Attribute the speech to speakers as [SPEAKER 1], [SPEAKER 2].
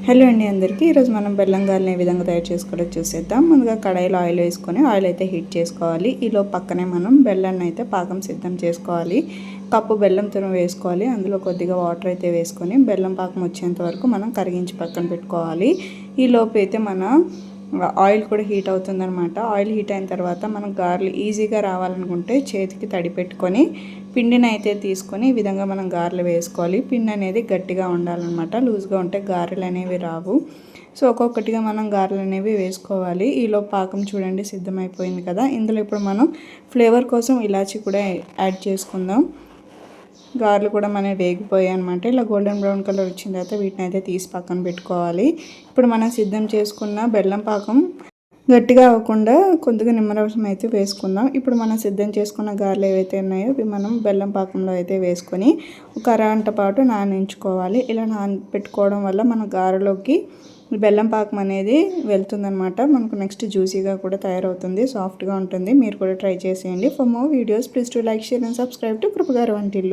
[SPEAKER 1] Hello అండి అందరికీ ఈరోజు మనం బెల్లం గారెలు ఏ విధంగా తయారు చేసుకోవాలో చూసేద్దాం. ముందుగా కడాయిలో ఆయిల్ వేసుకొని ఆయిల్ అయితే హీట్ చేసుకోవాలి. ఈలో పక్కనే మనం బెల్లాన్ని అయితే పాకం సిద్ధం చేసుకోవాలి. కప్పు బెల్లం తురుము వేసుకోవాలి. అందులో కొద్దిగా వాటర్ అయితే వేసుకొని బెల్లం పాకం వచ్చేంత వరకు మనం కరిగించి పక్కన పెట్టుకోవాలి. ఈ లోపు అయితే మన ఆయిల్ కూడా హీట్ అవుతుందన్నమాట. ఆయిల్ హీట్ అయిన తర్వాత మనం గారెలు ఈజీగా రావాలనుకుంటే చేతికి తడి పెట్టుకొని పిండిని అయితే తీసుకొని ఈ విధంగా మనం గారెలు వేసుకోవాలి. పిండి అనేది గట్టిగా ఉండాలన్నమాట. లూజ్గా ఉంటే గారెలు అనేవి రావు. సో ఒక్కొక్కటిగా మనం గారెలు అనేవి వేసుకోవాలి. ఈలో పాకం చూడండి సిద్ధమైపోయింది కదా. ఇందులో ఇప్పుడు మనం ఫ్లేవర్ కోసం ఇలాచీ కూడా యాడ్ చేసుకుందాం. గారెలు కూడా మనకి వేగిపోయాయి అనమాట. ఇలా గోల్డెన్ బ్రౌన్ కలర్ వచ్చిన తర్వాత వీటిని అయితే తీసి పక్కన పెట్టుకోవాలి. ఇప్పుడు మనం సిద్ధం చేసుకున్న బెల్లం పాకం గట్టిగా అవ్వకుండా కొద్దిగా నిమ్మరసం అయితే వేసుకుందాం. ఇప్పుడు మనం సిద్ధం చేసుకున్న గారెలు ఏవైతే ఉన్నాయో ఇవి మనం బెల్లం పాకంలో అయితే వేసుకొని ఒక అరగంట పాటు నానించుకోవాలి. ఇలా పెట్టుకోవడం వల్ల మన గారెలోకి బెల్లం పాకం అనేది వెళ్తుందనమాట. మనకు నెక్స్ట్ జ్యూసీగా కూడా తయారవుతుంది, సాఫ్ట్గా ఉంటుంది. మీరు కూడా ట్రై చేసేయండి. For more videos please to like, share and subscribe to కృపగారి వంటిల్లు.